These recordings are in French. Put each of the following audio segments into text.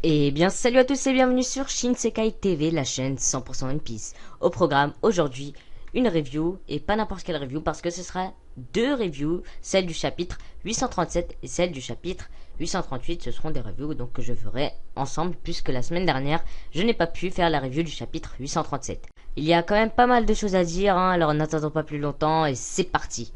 Et bien salut à tous et bienvenue sur Shinsekai TV, la chaîne 100% One Piece. Au programme aujourd'hui, une review, et pas n'importe quelle review parce que ce sera deux reviews, celle du chapitre 837 et celle du chapitre 838. Ce seront des reviews donc que je ferai ensemble puisque la semaine dernière, je n'ai pas pu faire la review du chapitre 837. Il y a quand même pas mal de choses à dire, alors n'attendons pas plus longtemps et c'est parti.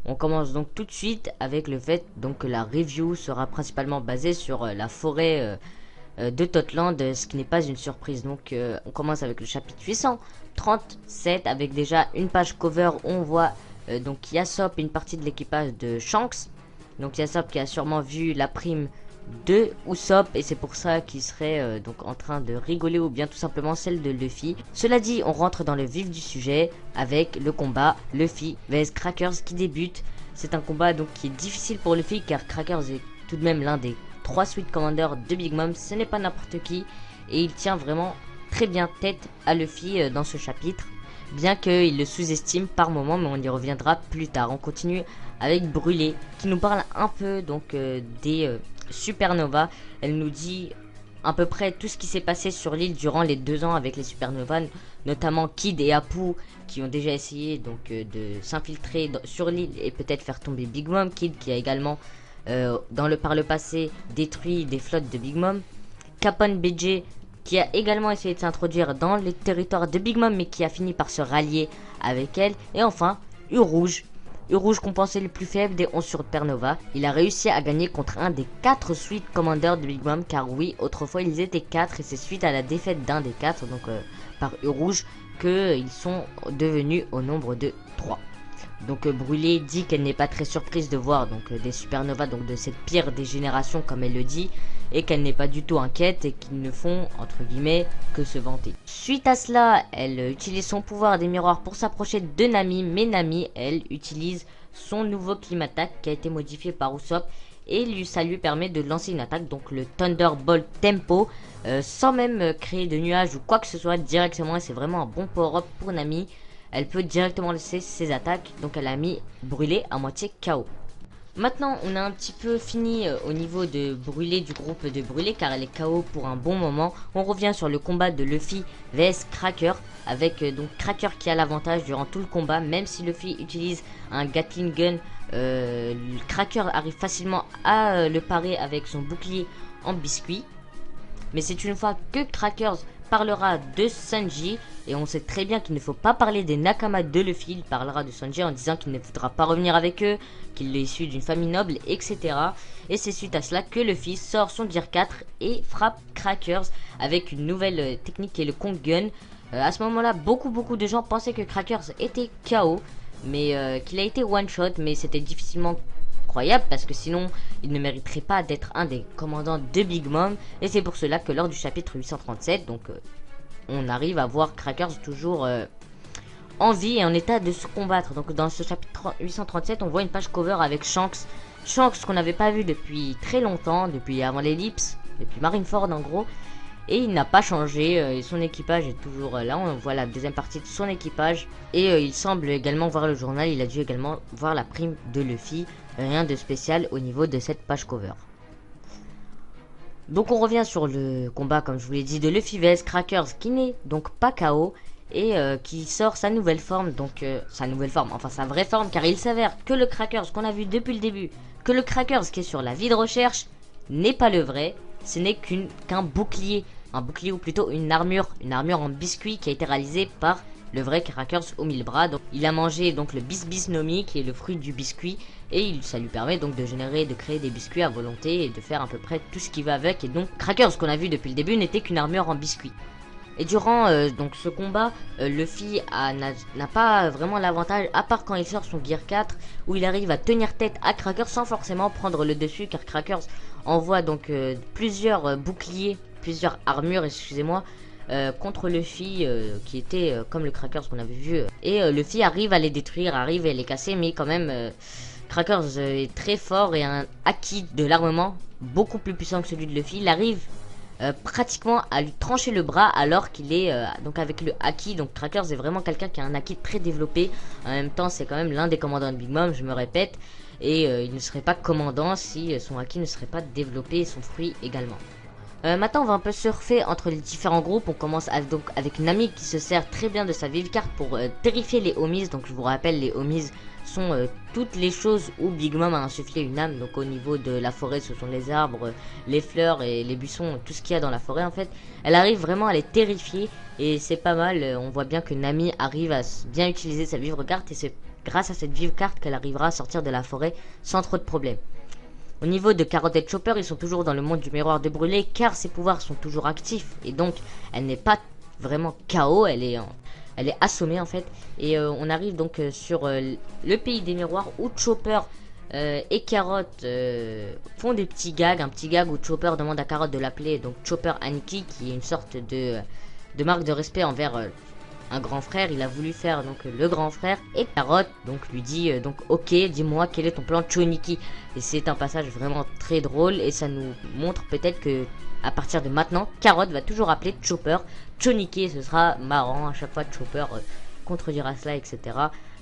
On commence donc tout de suite avec le fait donc que la review sera principalement basée sur la forêt de Totland, ce qui n'est pas une surprise. Donc on commence avec le chapitre 837 avec déjà une page cover où on voit donc Yasop et une partie de l'équipage de Shanks. Donc Yasop qui a sûrement vu la prime de Usopp et c'est pour ça qu'il serait donc en train de rigoler ou bien tout simplement celle de Luffy. Cela dit, on rentre dans le vif du sujet avec le combat Luffy vs Crackers qui débute. C'est un combat donc qui est difficile pour Luffy car Crackers est tout de même l'un des 3 Sweet Commanders de Big Mom. Ce n'est pas n'importe qui et il tient vraiment très bien tête à Luffy dans ce chapitre. Bien qu'il le sous-estime par moment, mais on y reviendra plus tard. On continue avec Brûlé qui nous parle un peu donc des supernovas. Elle nous dit à peu près tout ce qui s'est passé sur l'île durant les 2 ans avec les supernovas, notamment Kid et Apu qui ont déjà essayé donc de s'infiltrer sur l'île et peut-être faire tomber Big Mom. Kid qui a également par le passé détruit des flottes de Big Mom. Capone BJ qui a également essayé de s'introduire dans les territoires de Big Mom mais qui a fini par se rallier avec elle. Et enfin, U-Rouge qu'on pensait le plus faible des 11 supernova. Il a réussi à gagner contre un des 4 Sweet Commanders de Big Mom, car oui, autrefois ils étaient 4 et c'est suite à la défaite d'un des 4, donc par U-Rouge, qu'ils sont devenus au nombre de 3. Donc Brûlé dit qu'elle n'est pas très surprise de voir donc des supernovas, donc de cette pire des générations comme elle le dit, et qu'elle n'est pas du tout inquiète et qu'ils ne font entre guillemets que se vanter. Suite à cela, elle utilise son pouvoir des miroirs pour s'approcher de Nami, mais Nami, elle, utilise son nouveau Climattack qui a été modifié par Usopp et ça lui permet de lancer une attaque, donc le Thunderbolt Tempo, sans même créer de nuages ou quoi que ce soit directement, et c'est vraiment un bon power-up pour Nami. Elle peut directement laisser ses attaques, donc elle a mis Brûlé à moitié KO. Maintenant, on a un petit peu fini au niveau de Brûlé, du groupe de Brûlé, car elle est KO pour un bon moment. On revient sur le combat de Luffy vs Cracker, avec donc Cracker qui a l'avantage durant tout le combat, même si Luffy utilise un Gatling Gun. Cracker arrive facilement à le parer avec son bouclier en biscuit. Mais c'est une fois que Crackers parlera de Sanji, et on sait très bien qu'il ne faut pas parler des Nakama de Luffy. Il parlera de Sanji en disant qu'il ne voudra pas revenir avec eux, qu'il est issu d'une famille noble, etc. Et c'est suite à cela que Luffy sort son Gear 4 et frappe Crackers avec une nouvelle technique qui est le Kong Gun. À ce moment là, beaucoup de gens pensaient que Crackers était KO, mais qu'il a été one shot, mais c'était difficilement incroyable parce que sinon il ne mériterait pas d'être un des commandants de Big Mom. Et c'est pour cela que lors du chapitre 837 donc on arrive à voir Crackers toujours en vie et en état de se combattre. Donc dans ce chapitre 837 on voit une page cover avec Shanks qu'on n'avait pas vu depuis très longtemps, depuis avant l'ellipse, depuis Marineford en gros. Et il n'a pas changé, et son équipage est toujours là. On voit la deuxième partie de son équipage. Et il semble également voir le journal. Il a dû également voir la prime de Luffy. Rien de spécial au niveau de cette page cover. Donc on revient sur le combat, comme je vous l'ai dit, de Luffy vs Crackers, qui n'est donc pas KO. Et qui sort sa nouvelle forme. Donc sa nouvelle forme, enfin sa vraie forme. Car il s'avère que le Crackers qu'on a vu depuis le début, que le Crackers qui est sur la vie de recherche, n'est pas le vrai. Ce n'est qu'un bouclier. Un bouclier ou plutôt une armure en biscuit qui a été réalisée par le vrai Crackers aux 1000 bras. Donc il a mangé donc le Bisbisnomi qui est le fruit du biscuit et ça lui permet donc de créer des biscuits à volonté et de faire à peu près tout ce qui va avec. Et donc Crackers qu'on a vu depuis le début n'était qu'une armure en biscuit. Et durant donc ce combat, Luffy n'a pas vraiment l'avantage, à part quand il sort son Gear 4, où il arrive à tenir tête à Crackers sans forcément prendre le dessus, car Crackers envoie donc plusieurs boucliers, plusieurs armures, excusez-moi, contre Luffy qui était comme le Crackers qu'on avait vu. Et Luffy arrive à les détruire, arrive à les casser, mais quand même Crackers est très fort et a un haki de l'armement beaucoup plus puissant que celui de Luffy. Il arrive pratiquement à lui trancher le bras alors qu'il est donc avec le haki. Donc Crackers est vraiment quelqu'un qui a un haki très développé. En même temps c'est quand même l'un des commandants de Big Mom, je me répète. Et il ne serait pas commandant si son haki ne serait pas développé et son fruit également. Maintenant on va un peu surfer entre les différents groupes. On commence donc avec Nami qui se sert très bien de sa vive carte pour terrifier les homies. Donc je vous rappelle, les homies sont toutes les choses où Big Mom a insufflé une âme. Donc au niveau de la forêt, ce sont les arbres, les fleurs et les buissons, tout ce qu'il y a dans la forêt en fait. Elle arrive vraiment à les terrifier et c'est pas mal. On voit bien que Nami arrive à bien utiliser sa vive carte et c'est grâce à cette vive carte qu'elle arrivera à sortir de la forêt sans trop de problèmes. Au niveau de Carrot et Chopper, ils sont toujours dans le monde du miroir de brûlé car ses pouvoirs sont toujours actifs et donc elle n'est pas vraiment KO, elle est assommée en fait. Et on arrive donc sur le pays des miroirs où Chopper et Carrot font des petits gags, un petit gag où Chopper demande à Carrot de l'appeler donc Chopper Aniki, qui est une sorte de marque de respect envers un grand frère. Il a voulu faire donc le grand frère et Carrot donc lui dit donc ok, dis-moi quel est ton plan Choniki. Et c'est un passage vraiment très drôle et ça nous montre peut-être que à partir de maintenant Carrot va toujours appeler Chopper Choniki et ce sera marrant à chaque fois Chopper contredira cela, etc.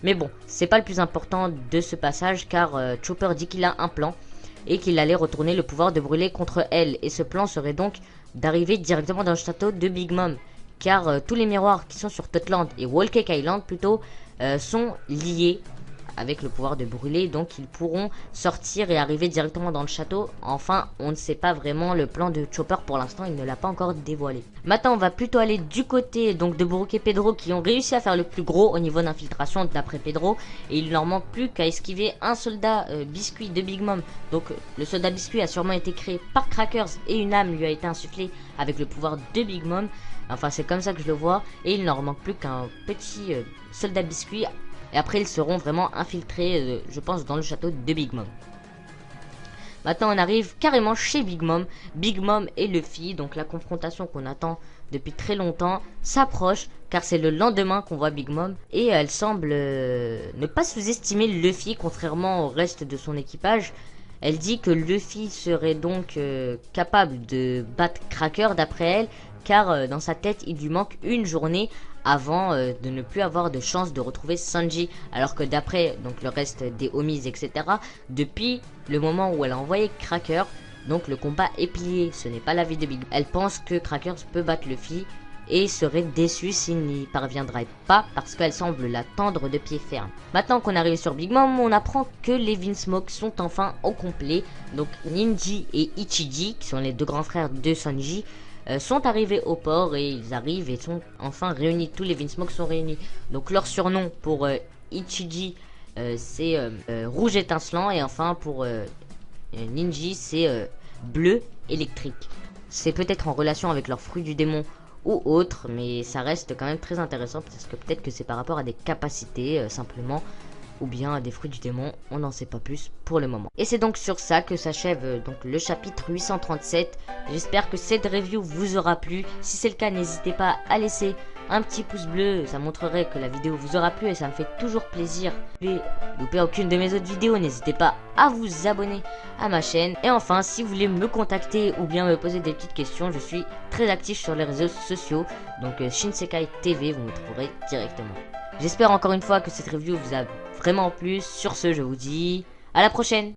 Mais bon, c'est pas le plus important de ce passage car Chopper dit qu'il a un plan et qu'il allait retourner le pouvoir de brûler contre elle. Et ce plan serait donc d'arriver directement dans le château de Big Mom. Car tous les miroirs qui sont sur Totland et Whole Cake Island plutôt sont liés avec le pouvoir de brûler. Donc ils pourront sortir et arriver directement dans le château. Enfin, on ne sait pas vraiment le plan de Chopper pour l'instant, il ne l'a pas encore dévoilé. Maintenant, on va plutôt aller du côté donc de Brook et Pedro qui ont réussi à faire le plus gros au niveau d'infiltration d'après Pedro. Et il ne leur manque plus qu'à esquiver un soldat biscuit de Big Mom. Donc le soldat biscuit a sûrement été créé par Crackers et une âme lui a été insufflée avec le pouvoir de Big Mom. Enfin, c'est comme ça que je le vois. Et il ne leur manque plus qu'un petit soldat biscuit. Et après, ils seront vraiment infiltrés, je pense, dans le château de Big Mom. Maintenant, on arrive carrément chez Big Mom. Big Mom et Luffy. Donc, la confrontation qu'on attend depuis très longtemps s'approche. Car c'est le lendemain qu'on voit Big Mom. Et elle semble ne pas sous-estimer Luffy, contrairement au reste de son équipage. Elle dit que Luffy serait donc capable de battre Cracker d'après elle. Car dans sa tête, il lui manque une journée avant de ne plus avoir de chance de retrouver Sanji. Alors que d'après donc le reste des homies, etc., depuis le moment où elle a envoyé Cracker, donc le combat est plié. Ce n'est pas l'avis de Big Mom. Elle pense que Cracker peut battre Luffy et serait déçue s'il n'y parviendrait pas parce qu'elle semble l'attendre de pied ferme. Maintenant qu'on arrive sur Big Mom, on apprend que les Vinsmoke sont enfin au complet. Donc Ninji et Ichiji, qui sont les deux grands frères de Sanji, sont arrivés au port et ils arrivent et sont enfin réunis. Tous les Vinsmoke sont réunis. Donc leur surnom pour Ichiji c'est rouge étincelant et enfin pour Ninji c'est bleu électrique. C'est peut-être en relation avec leur fruit du démon ou autre, mais ça reste quand même très intéressant parce que peut-être que c'est par rapport à des capacités simplement, ou bien à des fruits du démon, on n'en sait pas plus pour le moment. Et c'est donc sur ça que s'achève donc le chapitre 837. J'espère que cette review vous aura plu. Si c'est le cas, n'hésitez pas à laisser un petit pouce bleu, ça montrerait que la vidéo vous aura plu et ça me fait toujours plaisir. Ne loupez aucune de mes autres vidéos, n'hésitez pas à vous abonner à ma chaîne. Et enfin, si vous voulez me contacter ou bien me poser des petites questions, je suis très actif sur les réseaux sociaux. Donc Shinsekai TV, vous me trouverez directement. J'espère encore une fois que cette review vous a vraiment plu. Sur ce, je vous dis à la prochaine.